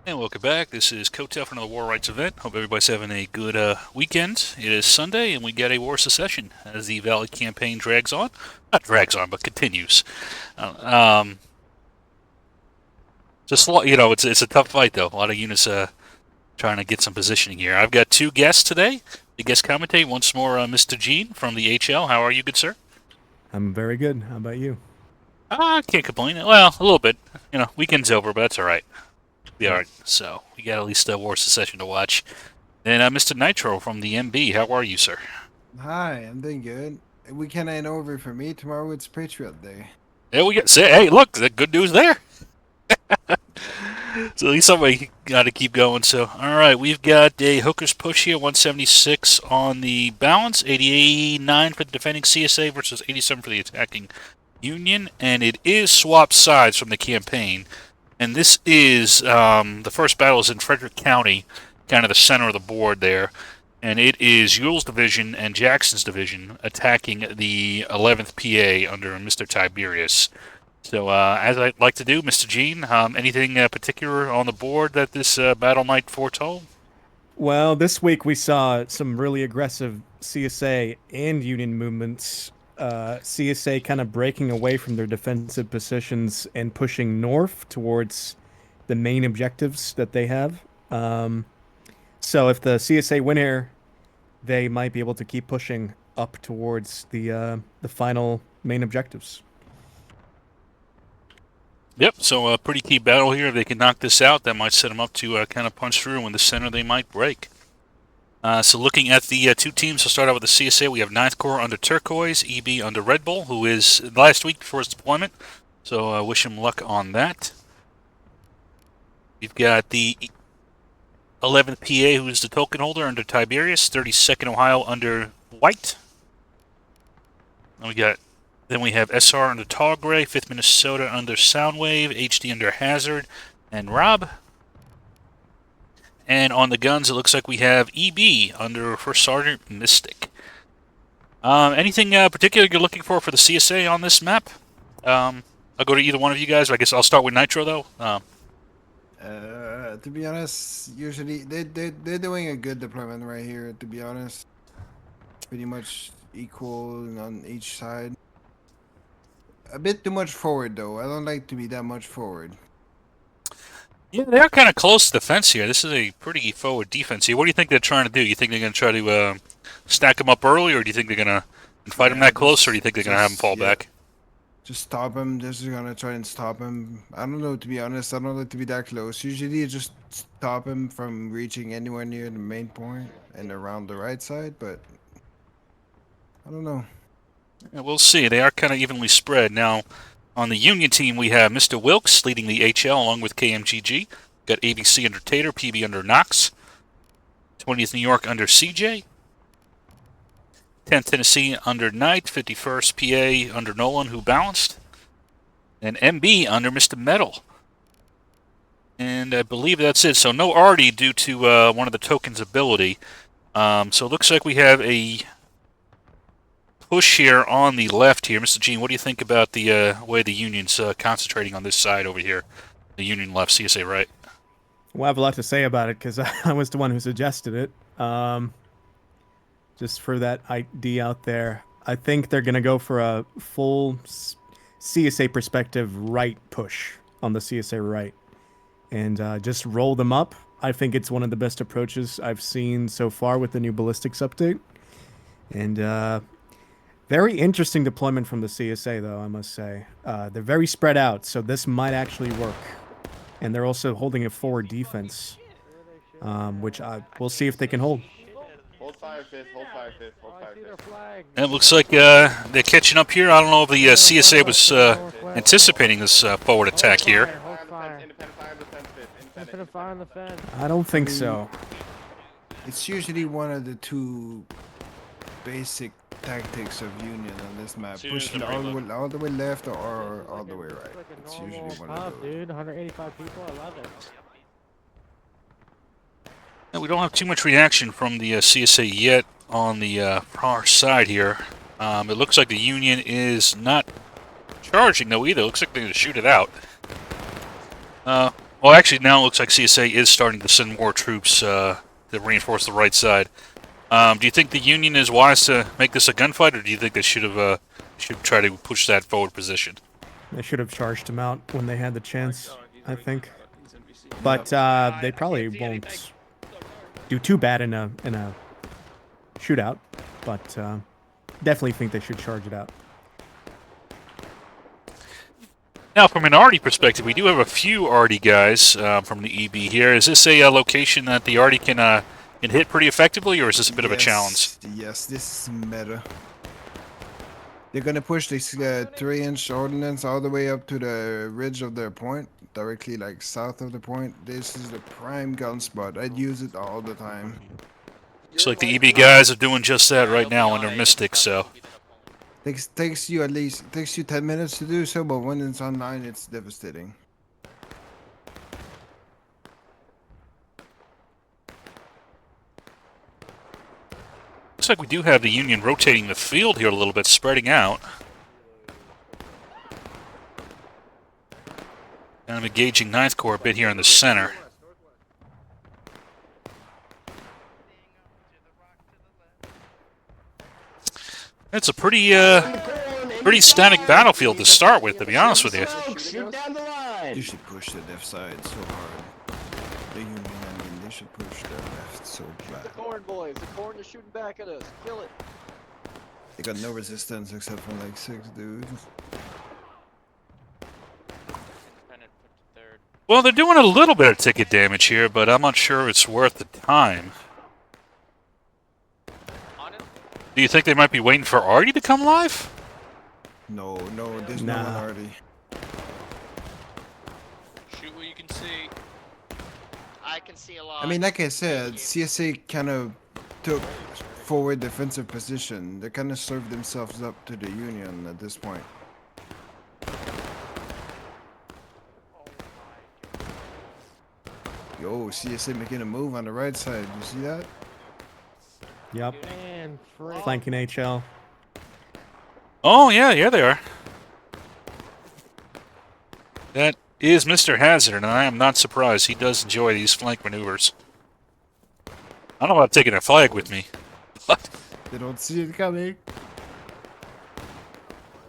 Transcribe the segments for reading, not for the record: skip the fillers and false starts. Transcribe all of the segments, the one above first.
And welcome back. This is Kotel for another War Rights event. Hope everybody's having a good weekend. It is Sunday, and we get a War Secession as the Valley campaign drags on. Not drags on, but continues. Uh, um, it's a tough fight though. A lot of units trying to get some positioning here. I've got two guests today. The guest commentate once more, Mr. Gene from the HL. How are you, good sir? I'm very good. How about you? I can't complain. Well, a little bit. Weekend's over, but that's all right. Be all Yeah. right. So we got at least a War Secession to watch. And Mr. Nitro from the MB, how are you, sir? Hi, I'm doing good. Weekend ain't over for me. Tomorrow it's Patriot Day. There we go. Say, hey, look, the good news there. So at least somebody got to keep going. So, all right, we've got a hooker's push here, 176 on the balance, 89 for the defending CSA versus 87 for the attacking Union, and it is swapped sides from the campaign. And this is the first battle is in Frederick County, kind of the center of the board there. And it is Ewells' division and Jackson's division attacking the 11th PA under Mr. Tiberius. So, as I'd like to do, Mr. Gene, anything particular on the board that this battle might foretold? Well, this week we saw some really aggressive CSA and Union movements. CSA kind of breaking away from their defensive positions and pushing north towards the main objectives that they have. So if the CSA win here, they might be able to keep pushing up towards the final main objectives. Yep, so a pretty key battle here. If they can knock this out, that might set them up to kind of punch through. In the center, they might break. So looking at the two teams, we'll start out with the CSA. We have Ninth Corps under Turquoise, EB under Red Bull, who is last week before his deployment. So wish him luck on that. We've got the 11th PA, who's the token holder under Tiberius, 32nd Ohio under White. Then we have SR under Tall Gray, 5th Minnesota under Soundwave, HD under Hazard, and Rob. And on the guns, it looks like we have EB under First Sergeant Mystic. Anything particular you're looking for the CSA on this map? I'll go to either one of you guys. I guess I'll start with Nitro, though. To be honest, usually they're doing a good deployment right here. To be honest, pretty much equal on each side. A bit too much forward though. I don't like to be that much forward. Yeah, they are kind of close to the fence here. This is a pretty forward defense here. What do you think they're trying to do? You think they're going to try to stack them up early, or do you think they're going to fight them that close, or do you think they're going to have them fall back? Just stop him. Just gonna try and stop him. I don't know. To be honest, I don't like to be that close. Usually, you just stop him from reaching anywhere near the main point and around the right side. But I don't know. Yeah, we'll see. They are kind of evenly spread. Now, on the Union team, we have Mr. Wilkes leading the HL along with KMGG. Got ABC under Tater, PB under Knox. 20th New York under CJ. 10th Tennessee under Knight. 51st PA under Nolan, who balanced. And MB under Mr. Metal. And I believe that's it. So no Artie due to one of the tokens' ability. So it looks like we have a push here on the left here. Mr. Gene, what do you think about the way the Union's concentrating on this side over here? The Union left, CSA right. Well, I have a lot to say about it because I was the one who suggested it. Just for that idea out there, I think they're going to go for a full CSA perspective right push on the CSA right and just roll them up. I think it's one of the best approaches I've seen so far with the new ballistics update. And very interesting deployment from the CSA, though, I must say. They're very spread out, so this might actually work. And they're also holding a forward defense, which we'll see if they can hold. Hold fire, fifth. Hold fire, fifth. Hold fire, fifth. And it looks like they're catching up here. I don't know if the CSA was anticipating this forward attack here. Independent fire on the fence, fifth. Independent fire on the fence. I don't think so. It's usually one of the two basic tactics of Union on this map. Pushing all the way left or all the way right. It's usually one of those. Dude, 185 people. I love it. And we don't have too much reaction from the CSA yet on the far side here. It looks like the Union is not charging, though, either. It looks like they're going to shoot it out. Well, actually, now it looks like CSA is starting to send more troops to reinforce the right side. Do you think the Union is wise to make this a gunfight, or do you think they should try to push that forward position? They should have charged him out when they had the chance, I think. But they probably won't do too bad in a shootout. But definitely think they should charge it out. Now, from an Arty perspective, we do have a few Arty guys from the EB here. Is this a location that the Arty can hit pretty effectively, or is this a bit of a challenge? Yes, this is meta. They're gonna push this 3-inch ordnance all the way up to the ridge of their point, directly like south of the point. This is the prime gun spot. I'd use it all the time. Looks like the EB guys are doing just that right now on their Mystics, so... Takes you 10 minutes to do so, but when it's online, it's devastating. Looks like we do have the Union rotating the field here a little bit, spreading out. And I'm engaging 9th Corps a bit here in the center. It's a pretty static battlefield to start with, to be honest with you. You should push the left side so hard. The Union, I mean, they should push the left so bad. The corn boys, the corn is shooting back at us. Kill it. They got no resistance except from like 6 dudes. Well, they're doing a little bit of ticket damage here, but I'm not sure it's worth the time. Do you think they might be waiting for Arty to come live? No, there's no one Arty. Shoot what you can see. I can see a lot. I mean, like I said, CSA kind of took forward defensive position. They kind of served themselves up to the Union at this point. Yo, CSA making a move on the right side. You see that? Yep. Man, Flanking HL. Oh, yeah, they are. That is Mr. Hazard, and I am not surprised. He does enjoy these flank maneuvers. I don't know about taking a flag with me. What? They don't see it coming.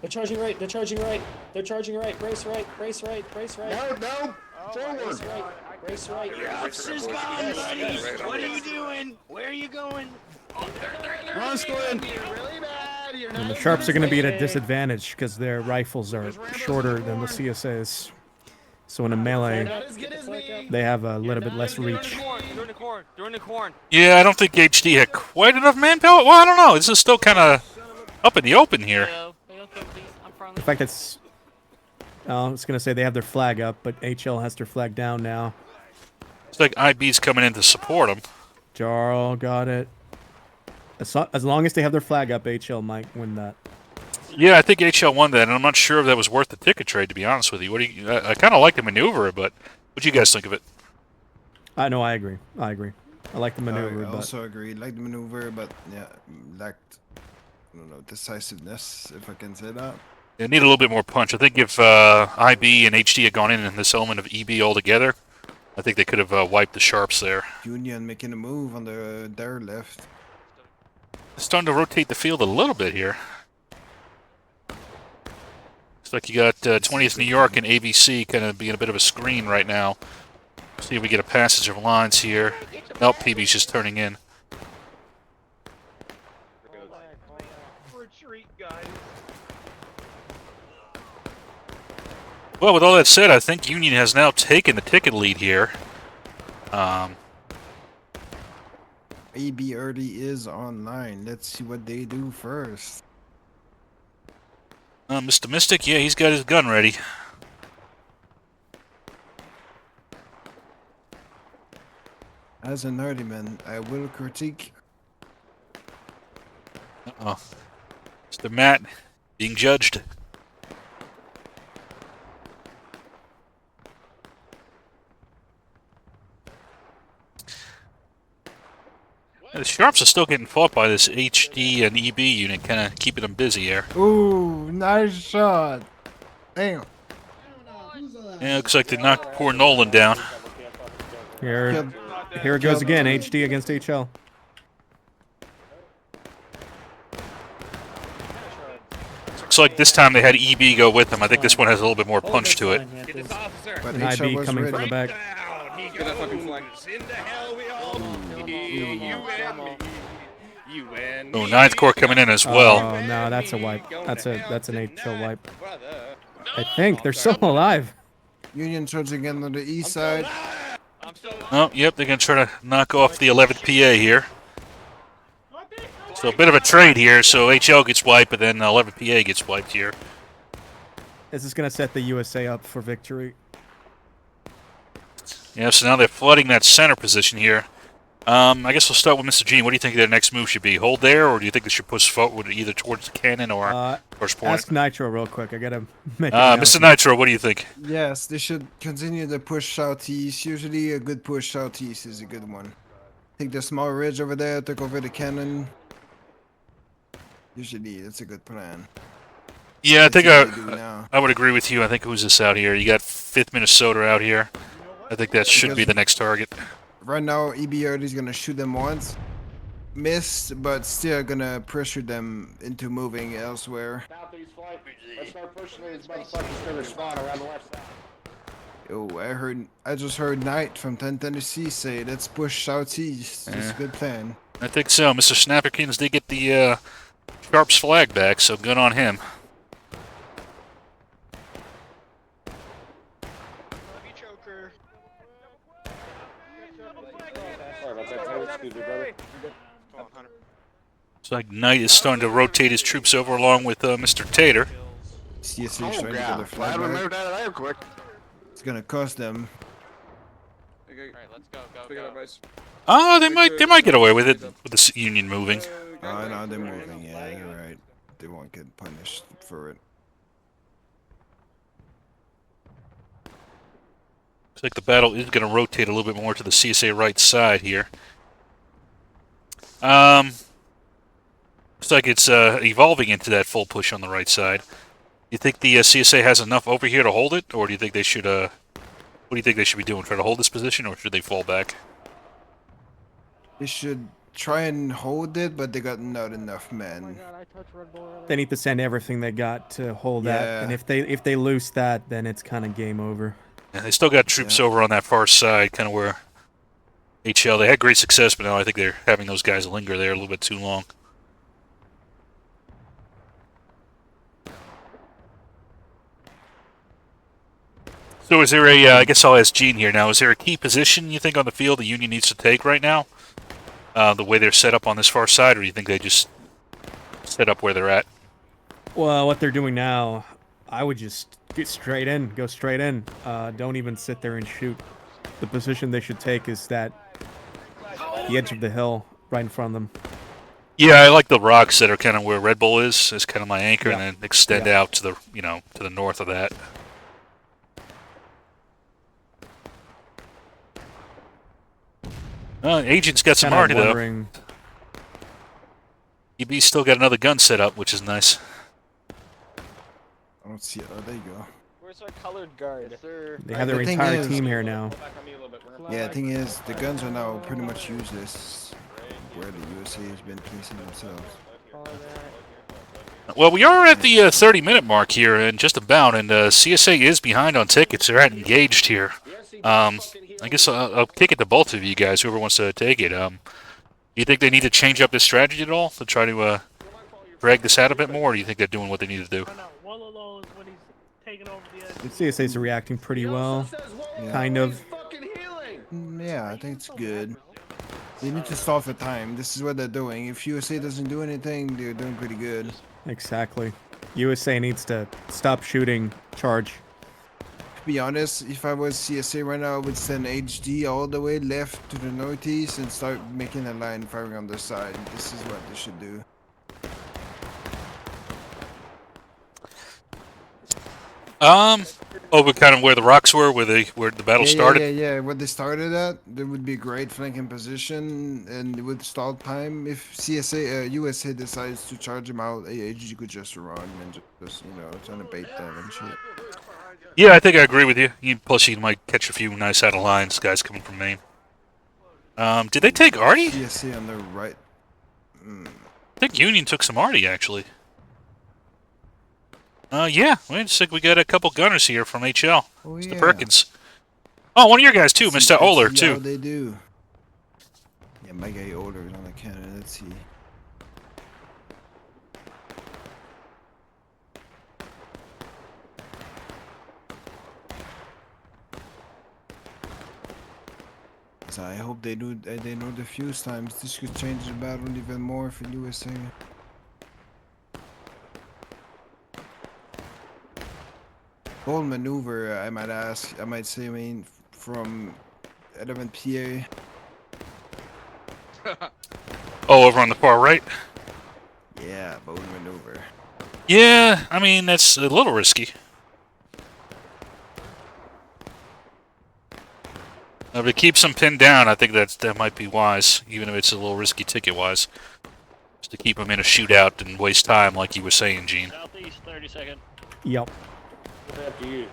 They're charging right. They're charging right. They're charging right. Brace right. Brace right. Brace right. No. Brace right. Brace right. Your officer's gone, buddy. What are you doing? Where are you going? Run, Squid! Really bad. You're And not the Sharps are going to be at a disadvantage because their rifles are shorter than the CSA's. So in a melee, not as good as me. they have a little bit less reach. They're in the corn. Yeah, I don't think HD had quite enough manpower. Well, I don't know. This is still kind of up in the open here. In fact, it's... I was going to say they have their flag up, but HL has their flag down now. It's like IB's coming in to support them. Jarl got it. As long as they have their flag up, HL might win that. Yeah, I think HL won that, and I'm not sure if that was worth the ticket trade, to be honest with you. What do you? I kind of like the maneuver, but what do you guys think of it? No, I agree. I like the maneuver, I but also agree. Like the maneuver, but yeah, lacked, I don't know, decisiveness, if I can say that. They need a little bit more punch. I think if IB and HD had gone in this element of EB altogether, I think they could have wiped the Sharps there. Union making a move on their left. It's starting to rotate the field a little bit here. Looks like you got 20th New York and ABC kind of being a bit of a screen right now. See if we get a passage of lines here. Nope, PB's just turning in. Retreat, guys. Well, with all that said, I think Union has now taken the ticket lead here. AB early is online. Let's see what they do first. Mr. Mystic, yeah, he's got his gun ready. As an early man, I will critique. Uh-oh. Mr. Matt being judged. The Sharps are still getting fought by this HD and EB unit, kind of keeping them busy here. Ooh, nice shot. Damn. Yeah, looks like they knocked poor Nolan down. Here, Killed- here it goes killed- again. HD against HL. Looks like this time they had EB go with them. I think this one has a little bit more Oh, punch that's to it. fine, yeah, This please. officer. But An HL IB was coming ready. from the back. Down. He Get that fucking goes. flag. In the hell we all you and Oh, me. Ninth Corps coming in as well. Oh no, that's a wipe. That's an HL wipe. Brother. I think they're still alive. Union charging in on the east side. I'm still Oh, yep, they're going to try to knock off the 11th PA here. So a bit of a trade here. So HL gets wiped, but then 11th PA gets wiped here. This is gonna set the USA up for victory. Yeah, so now they're flooding that center position here. I guess we'll start with Mr. Gene. What do you think their next move should be? Hold there, or do you think they should push forward either towards the cannon or first point? Ask Nitro real quick. I gotta make. Mr. Nitro, what do you think? Yes, they should continue the push southeast. Usually a good push southeast is a good one. Take the small ridge over there, take over the cannon. Usually that's a good plan. Yeah, I think That's what they do now. I would agree with you. I think who's this out here? You got 5th Minnesota out here. I think that should be the next target. Right now, EBRD is gonna shoot them once. Missed, but still gonna pressure them into moving elsewhere. Southeast flight. Let's start pushing these motherfuckers to their spawn around the left side. Yo, I just heard Knight from 10 Tennessee say, let's push southeast. It's a good plan. I think so. Mr. Snapperkins did get the Sharp's flag back, so good on him. Choker. Sorry about that, Taylor. Excuse me, brother. Come on, Hunter. Looks like Knight is starting to rotate his troops over along with Mr. Tater. CSA is Oh, trying to get God. their flag I remember back. that there quick. It's gonna cost them. Alright, let's go, Pick it go, up, go. guys. Oh, they might get away with it with the Union moving. Oh, no, they're moving. Yeah, you're right. They won't get punished for it. Looks like the battle is going to rotate a little bit more to the CSA right side here. Looks like it's evolving into that full push on the right side. You think the CSA has enough over here to hold it, or do you think they should? What do you think they should be doing? Try to hold this position, or should they fall back? They should try and hold it, but they got not enough Oh my men. god, I touched Red Bull earlier. They need to send everything they got to hold that, Yeah. and if they lose that, then it's kind of game over. Yeah, they still got troops over on that far side, kind of where HL. They had great success, but now I think they're having those guys linger there a little bit too long. So is there a, I guess I'll ask Gene here now, is there a key position you think on the field the Union needs to take right now? The way they're set up on this far side, or do you think they just set up where they're at? Well, what they're doing now, I would just get straight in, go straight in. Don't even sit there and shoot. The position they should take is the edge of the hill right in front of them. Yeah, I like the rocks that are kind of where Red Bull is kind of my anchor, Yeah. and then extend Yeah. out to the, to the north of that. Agent's got some Kinda already, though. wondering- EB's still got another gun set up, which is nice. I don't see it. Oh, there you go. Where's our colored guard? Yes, sir. They have their The thing entire is- team here now. Back on me a little bit. Yeah, the thing is, the guns are now pretty much useless. Where the USA has been placing themselves. Follow that. Well, we are at the 30-minute mark here, and just about, and CSA is behind on tickets. They're at engaged here. I guess I'll kick it to both of you guys, whoever wants to take it. Do you think they need to change up their strategy at all to try to drag this out a bit more, or do you think they're doing what they need to do? I know. Wololo is when he's taking over the edge. The CSA's reacting pretty well, Yeah. kind of. Yeah, I think it's good. They need to stall for time. This is what they're doing. If USA doesn't do anything, they're doing pretty good. Exactly. USA needs to stop shooting, charge. To be honest, if I was CSA right now, I would send HD all the way left to the northeast and start making a line firing on their side. This is what they should do. Over kind of where the rocks were, where the battle started. Yeah. Where they started at, there would be a great flanking position, and it would stall time. If USA decides to charge them out, AHG could just run and just trying to bait them and shit. Yeah, I think I agree with you. Plus, you might catch a few nice out of lines, guys coming from Maine. Did they take Artie? CSA on the right. I think Union took some Artie, actually. Yeah. Wait a sec. We got a couple gunners here from HL. Oh, Mr. yeah. Perkins. Oh, one of your guys, too. Let's Mr. see- Oler, let's see how too. they do. Yeah, my guy Oler is on the cannon. Let's see. So I hope they do. They know the fuse times. This could change the battle even more for USA. Bold maneuver, I might ask. I might say. I mean, from 11 PA. Oh, over on the far right? Yeah, bold maneuver. Yeah, I mean, that's a little risky. If it keeps them pinned down, I think that might be wise, even if it's a little risky ticket-wise. Just to keep them in a shootout and waste time, like you were saying, Gene. Southeast, 30 second. Yep. After you.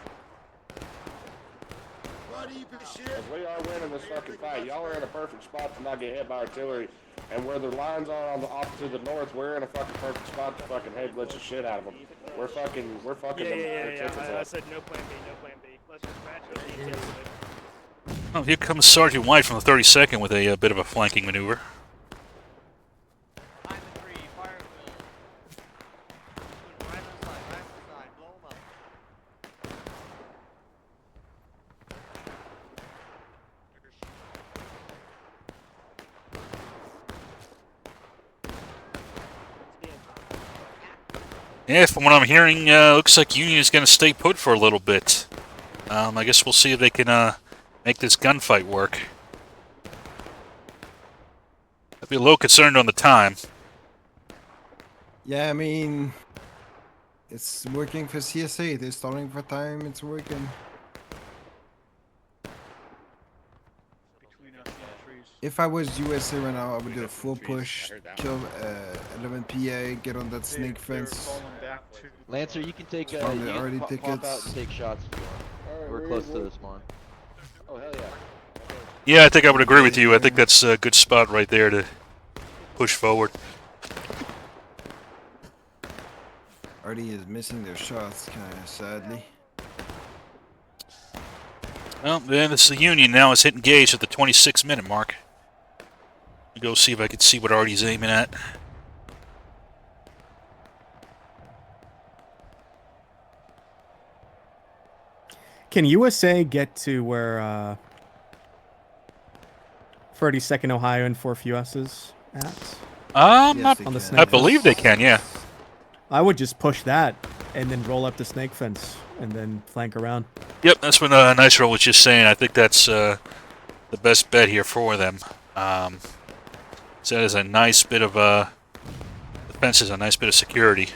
We are winning this fucking fight. Y'all are in a perfect spot to not get hit by artillery. And where the lines are on the off to the north, we're in a fucking perfect spot to fucking head blitz the shit out of them. We're fucking their tickets I up. said no plan B, no plan B. Let's just match those details with it. Oh, here comes Sergeant White from the 32nd with a bit of a flanking maneuver. Yeah, from what I'm hearing, looks like Union is going to stay put for a little bit. I guess we'll see if they can make this gunfight work. I'd be a little concerned on the time. Yeah, I mean, it's working for CSA. They're stalling for time. It's working. If I was USA right now, I would do a full push, kill 11 PA, get on that snake fence. Lancer, you can take you Probably can already pop out tickets. and take shots if you want. We're close to the spawn. Oh, hell yeah. Yeah, I think I would agree with you. I think that's a good spot right there to push forward. Artie is missing their shots, kind of sadly. Well, then it's the Union now. It's hitting gauge at the 26-minute mark. Go see if I can see what Artie's aiming at. Can USA get to where 32nd Ohio and 4th US is at? Yes, they on the can. snake I believe they can, yeah. I would just push that and then roll up the snake fence and then flank around. Yep, that's what Nitro was just saying. I think that's the best bet here for them. So that is a nice bit of the fence is a nice bit of security.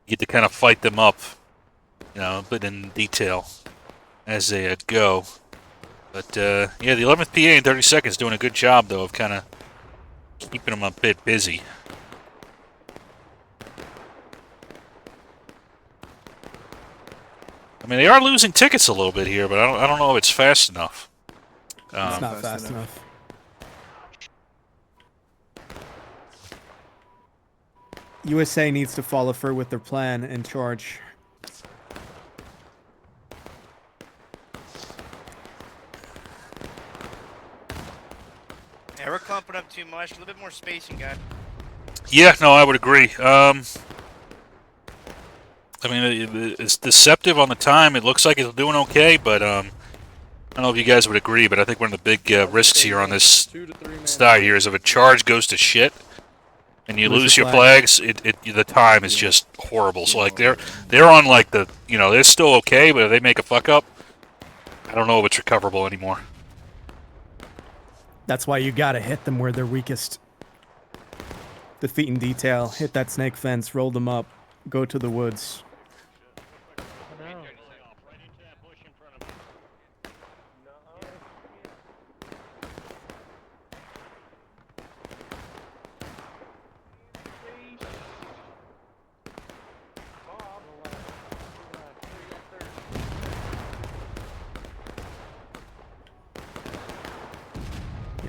You get to kind of fight them up, you know, a bit in detail as they go. But yeah, the 11th PA in 30 seconds doing a good job though of kind of keeping them a bit busy. I mean, they are losing tickets a little bit here, but I don't know if it's fast enough. It's not fast enough. USA needs to follow through with their plan and charge. Yeah, we're clumping up too much. A little bit more spacing, guys. Yeah, no, I would agree. I mean, it's deceptive on the time. It looks like it's doing okay, but I don't know if you guys would agree, but I think one of the big risks here on this start here is if a charge goes to shit and you lose your flags, the time is just horrible. So like they're on like the, you know, they're still okay, but if they make a fuck up, I don't know if it's recoverable anymore. That's why you gotta hit them where they're weakest. Defeat in detail, hit that snake fence, roll them up, go to the woods.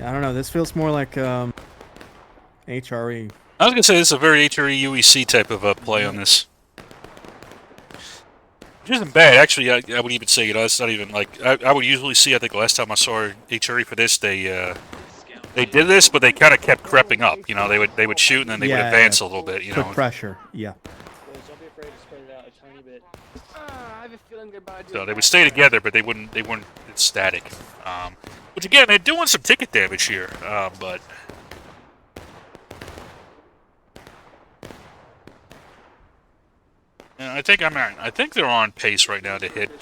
I don't know. This feels more like HRE. I was gonna say this is a very HRE UEC type of play on this. Which isn't bad, actually. I would even say, it's not even like I would usually see. I think last time I saw HRE for this, they did this, but they kind of kept creeping up. They would shoot and then they would advance a little bit. Put pressure. Yeah. Don't be afraid to spread it out a tiny bit. I have a feeling they're about to do So they would stay together, but they weren't static. Which again, they're doing some ticket damage here, but. I think they're on pace right now to hit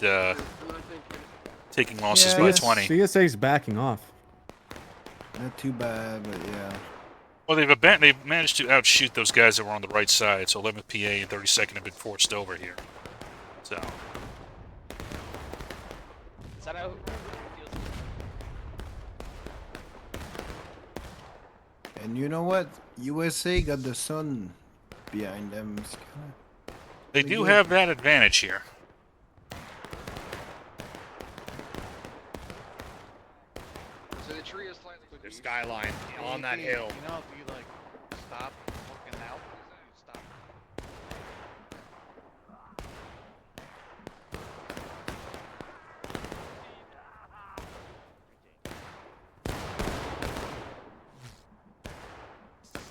taking losses by 20. CSA's backing off. Not too bad, but yeah. Well, they've managed to outshoot those guys that were on the right side. So 11th PA and 32nd have been forced over here. So. Is that how? And you know what? USA got the sun behind them. It's kinda They do have that advantage here. So the tree is slightly. The skyline on that hill. You know, if you like stop looking out, stop.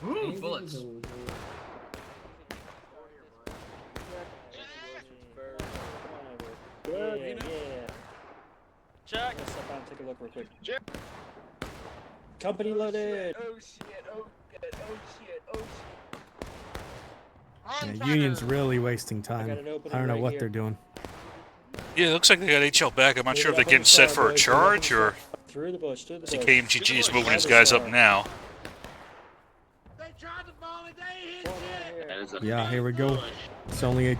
Ooh, bullets. Yeah. Check. Let's step out and take a look real quick. Company loaded. Oh shit! Oh shit! Oh shit! Oh shit! Yeah, Union's really wasting time. got an I opening don't know right what here. they're doing. Yeah, it looks like they got HL back. I'm not sure if they're getting set for a charge or Through the bush. Through the see bush. KMGG is moving his guys up now. They tried to fall and they hit it. Yeah, here we go. It's only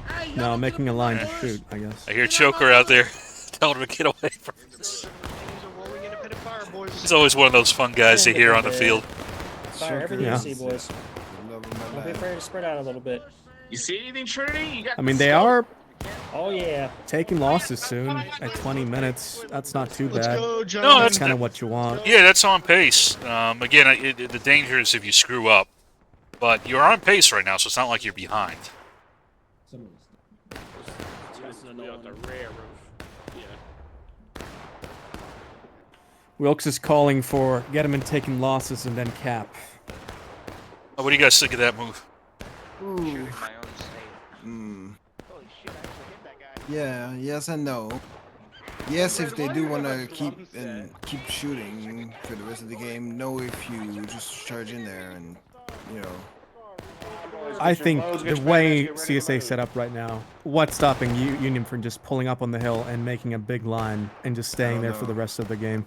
making a line to shoot, I guess. I hear Choker out there telling him to get away from this. He's always one of those fun guys to hear on the field. Fire everything Yeah. you see, boys. Don't be afraid to spread out a little bit. You see anything, Trinity? You got I mean, they are Oh yeah. taking losses soon at 20 minutes. That's not too bad. No, That's that's kind of what you want. yeah, that's on pace. Again, the danger is if you screw up, but you're on pace right now, so it's not like you're behind. Wilkes is calling for get him in taking losses and then cap. Oh, what do you guys think of that move? Ooh. Holy shit! I actually hit that guy. Yeah, yes and no. Yes, if they do want to keep shooting for the rest of the game. No, if you just charge in there and, you know. I think the way CSA set up right now, what's stopping Union from just pulling up on the hill and making a big line and just staying there for the rest of the game?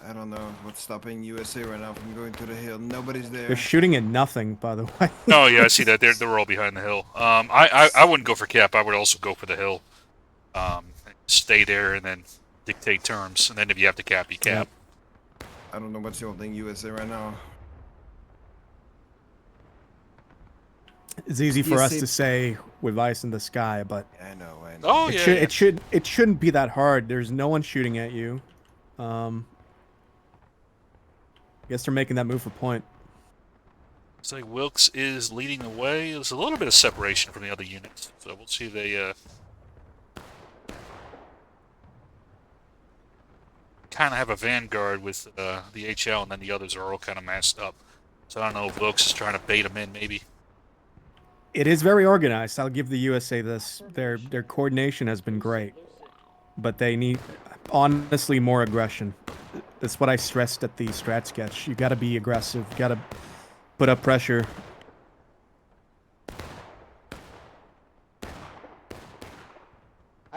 I don't know what's stopping USA right now from going to the hill. Nobody's there. They're shooting at nothing, by the way. Oh yeah, I see that. They're all behind the hill. I wouldn't go for cap. I would also go for the hill. Stay there and then dictate terms. And then if you have to cap, you cap. I don't know what's the only thing USA right now. It's easy for us to say with ice in the sky, but I know. Oh yeah. It shouldn't be that hard. There's no one shooting at you. Guess they're making that move for point. Looks like Wilkes is leading the way. There's a little bit of separation from the other units, so we'll see if they kind of have a vanguard with the HL, and then the others are all kind of masked up. So I don't know if Wilkes is trying to bait them in, maybe. It is very organized. I'll give the USA this. Their coordination has been great, but they need honestly more aggression. That's what I stressed at the strat sketch. You got to be aggressive. You got to put up pressure.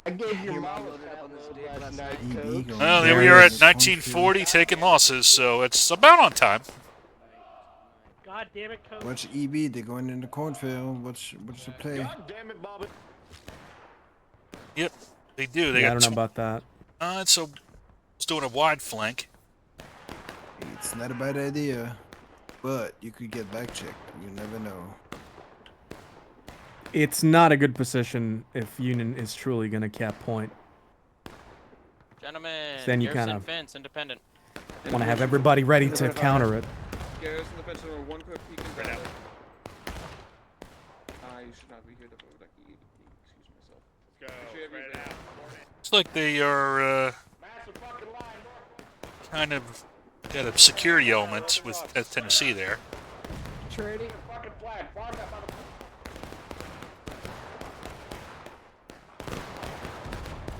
I gave your mom a tap on this last night, Coach. Well, here we are at 1940, taking losses, so it's about on time. God damn it, Coach. Watch EB. They're going in the cornfield. What's the play? God damn it, Bobby. Yep, they do. They Yeah, I got don't know about that. so it's doing a wide flank. It's not a bad idea, but you could get back checked. You never know. It's not a good position if Union is truly going to cap point. Gentlemen, Then you Garrison kind of fence, independent. Want to have everybody ready to counter it. Garrus in the fence number 1 quick peek and down. You should not be here. Excuse myself. Let's go. Spread it out. Looks like they are kind of got a security element with at Tennessee there. Trinity.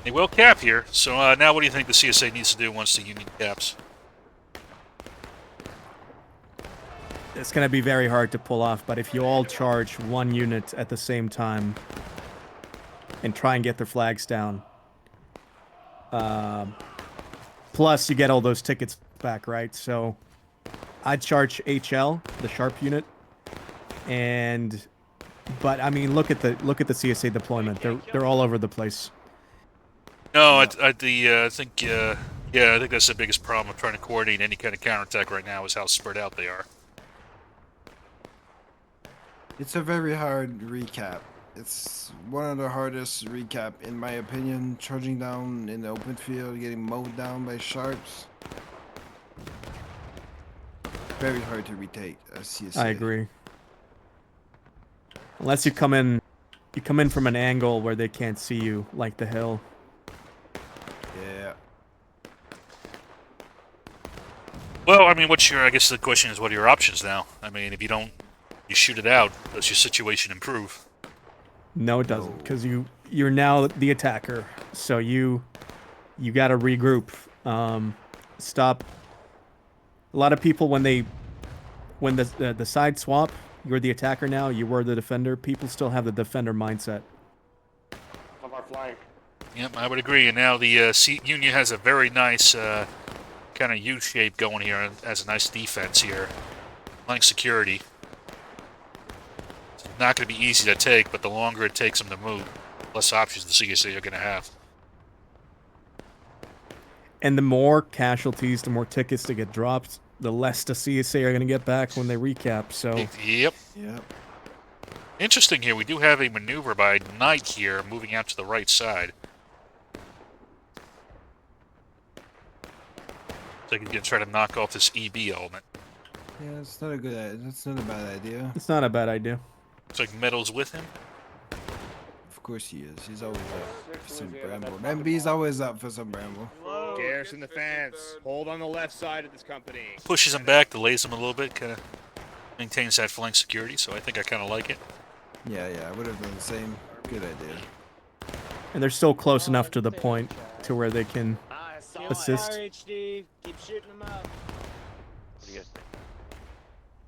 They will cap here, so now what do you think the CSA needs to do once the Union caps? It's going to be very hard to pull off, but if you all charge one unit at the same time and try and get their flags down, plus you get all those tickets back, right? So I'd charge HL, the sharp unit, but I mean, look at the CSA deployment. They're all over the place. No, I think I think that's the biggest problem of trying to coordinate any kind of counterattack right now is how spread out they are. It's a very hard recap. It's one of the hardest recap, in my opinion. Charging down in the open field, getting mowed down by sharps. Very hard to retake a CSA. I agree. Unless you come in from an angle where they can't see you, like the hill. Yeah. Well, I mean, I guess the question is, what are your options now? I mean, if you shoot it out, does your situation improve? No, it doesn't, because you're now the attacker. So you got to regroup. Stop. A lot of people when the side swap, you're the attacker now. You were the defender. People still have the defender mindset. Of our flank. Yep, I would agree. And now the Union has a very nice kind of U shape going here, as a nice defense here, flank security. It's not going to be easy to take, but the longer it takes them to move, less options the CSA are going to have. And the more casualties, the more tickets to get dropped, the less the CSA are going to get back when they recap. So. Yep. Yep. Interesting here. We do have a maneuver by Knight here, moving out to the right side. So he's going to try to knock off this EB element. Yeah, it's not a good. That's not a bad idea. It's not a bad idea. Looks like Metal's with him. Of course he is. He's always up for some bramble. MB's always up for some bramble. Garrus in the fence. Hold on the left side of this company. Pushes him back, delays him a little bit, kind of maintains that flank security, so I think I kind of like it. Yeah, I would have done the same. Good idea. And they're still close enough to the point to where they can assist. HD. Keep shooting them up. What do you guys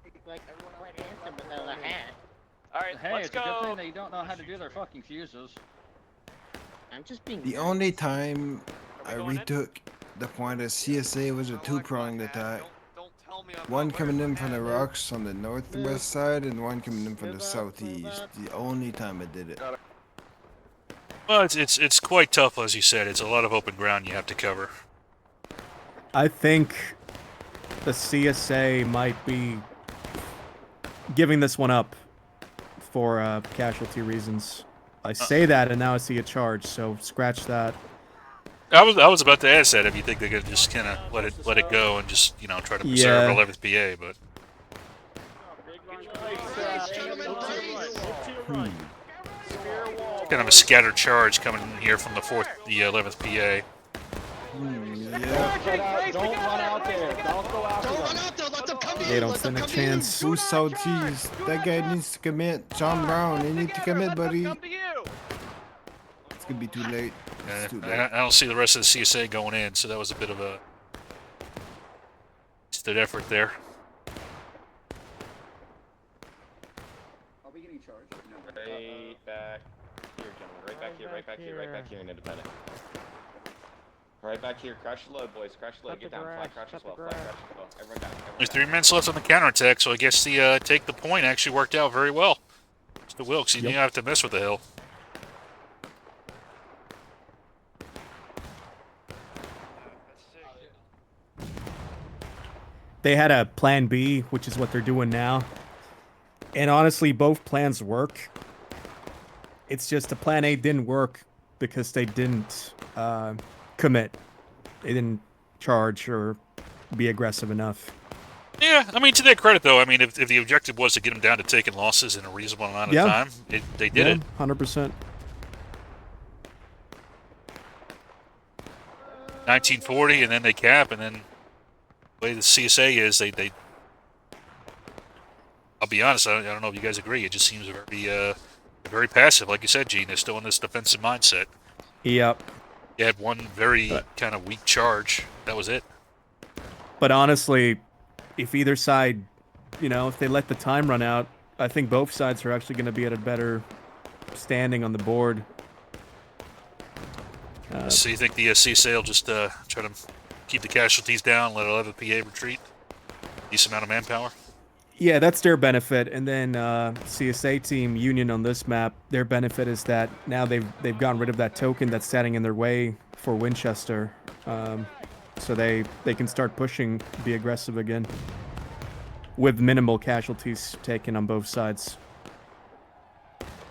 think? Like everyone went anthem without a hat. Alright, Hey, let's it's a good go. thing that you don't know how to do their fucking fuses. I'm just being. The only time I retook the point of CSA was a two-pronged attack. One coming in from the rocks on the northwest side and one coming in from the southeast. The only time I did it. Well, it's quite tough, as you said. It's a lot of open ground you have to cover. I think the CSA might be giving this one up for casualty reasons. I say that, and now I see a charge, so scratch that. I was about to ask that if you think they're gonna just kind of let it go and just try to preserve 11th PA, but kind of a scattered charge coming in here from the 11th PA. Yeah. Don't run out there. Don't go after them. Don't run out there. Let them come in. They don't Let stand them a come chance. Who's southeast? That guy needs to commit. John Brown, you need to commit, buddy. It's gonna be too late. It's too late. I don't see the rest of the CSA going in, so that was a bit of a wasted effort there. Are we getting charged? Right back here, gentlemen. Right back here, right back here, right back here in Independent. Right back here. Crash the load, boys. Crash the load. Get down. Fly crash as well. Fly crash as well. Everyone down. There's 3 minutes left on the counterattack, so I guess the take the point actually worked out very well. Mr. Wilkes, you didn't have to mess with the hill. They had a plan B, which is what they're doing now. And honestly, both plans work. It's just the plan A didn't work because they didn't commit. They didn't charge or be aggressive enough. Yeah, I mean, to their credit, though, I mean, if the objective was to get them down to taking losses in a reasonable amount of time, they did it. 100%. 1940, and then they cap, and then the way the CSA is, they I'll be honest, I don't know if you guys agree, it just seems very passive. Like you said, Gene, they're still in this defensive mindset. Yep. You had one very kind of weak charge. That was it. But honestly, if either side, if they let the time run out, I think both sides are actually going to be at a better standing on the board. So you think the CSA will just try to keep the casualties down, let 11PA retreat? Decent amount of manpower? Yeah, that's their benefit. And then CSA team Union on this map, their benefit is that now they've gotten rid of that token that's standing in their way for Winchester. So they can start pushing, be aggressive again, with minimal casualties taken on both sides.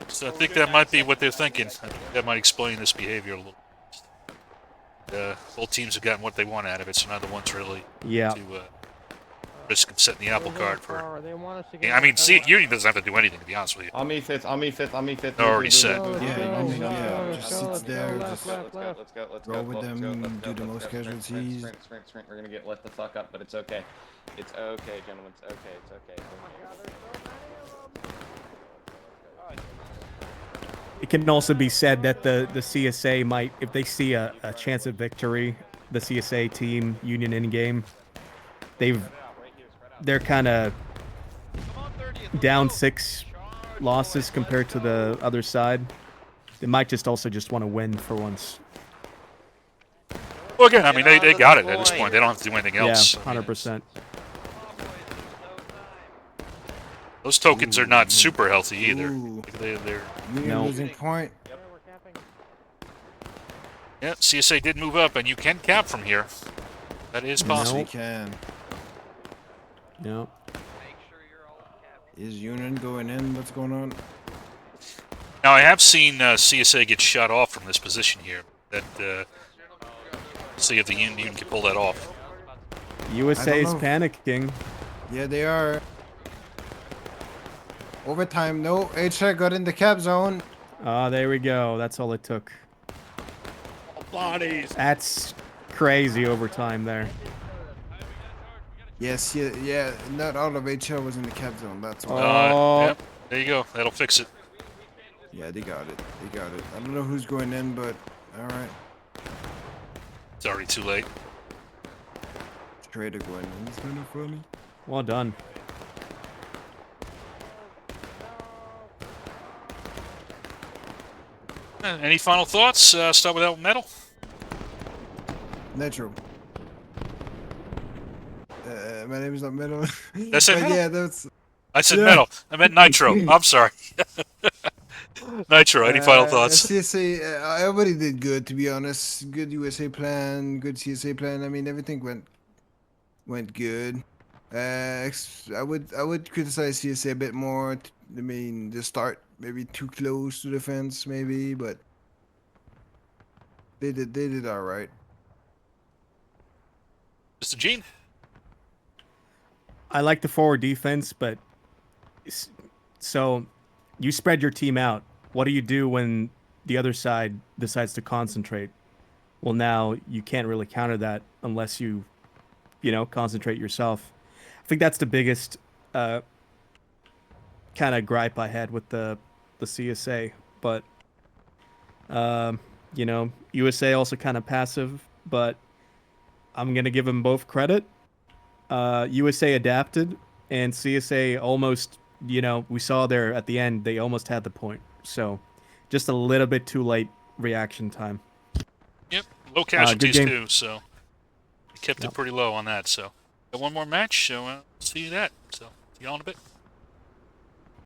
So I think that might be what they're thinking. I think that might explain this behavior a little. Both teams have gotten what they want out of it, so now the one's really to risk and setting the apple cart for. I mean, Union doesn't have to do anything, to be honest with you. On me fifth. Already set. Just sits there, just let's go. roll with them, do the most casualties. Sprint. We're gonna get lit the fuck up, but it's okay. It's okay, gentlemen. It's okay. It can also be said that the CSA might, if they see a chance of victory, the CSA team Union in game, they're kind of down 6 losses compared to the other side. They might just want to win for once. Well, again, I mean, they got it at this point. They don't have to do anything else. Yeah, 100%. Those tokens are not super healthy either. They're losing point. Yeah, CSA did move up, and you can cap from here. That is possible. Yes, we can. No. Is Union going in? What's going on? Now, I have seen CSA get shot off from this position here. That see if the Union can pull that off. USA is panicking. Yeah, they are. Overtime, no. HX got in the cap zone. There we go. That's all it took. Bodies. That's crazy overtime there. Yes, yeah. Not all of HL was in the cap zone. That's why. Yep, there you go. That'll fix it. Yeah, they got it. I don't know who's going in, but all right. It's already too late. Trader going in. It's kind of funny. Well done. Any final thoughts? Start with metal. Nitro. My name is not Metal. I said metal? Yeah, that's. I said metal. I meant Nitro. I'm sorry. Nitro. Any final thoughts? CSA. Everybody did good, to be honest. Good USA plan. Good CSA plan. I mean, everything went good. I would criticize CSA a bit more. I mean, the start maybe too close to the fence, maybe, but they did all right. Mr. Gene? I like the forward defense, but so you spread your team out. What do you do when the other side decides to concentrate? Well, now you can't really counter that unless you concentrate yourself. I think that's the biggest kind of gripe I had with the CSA, but USA also kind of passive, but I'm gonna give them both credit. USA adapted, and CSA almost, we saw there at the end, they almost had the point. So just a little bit too late reaction time. Yep, low casualties too, so we kept it pretty low on that. So got one more match, so see you that. So see y'all in a bit.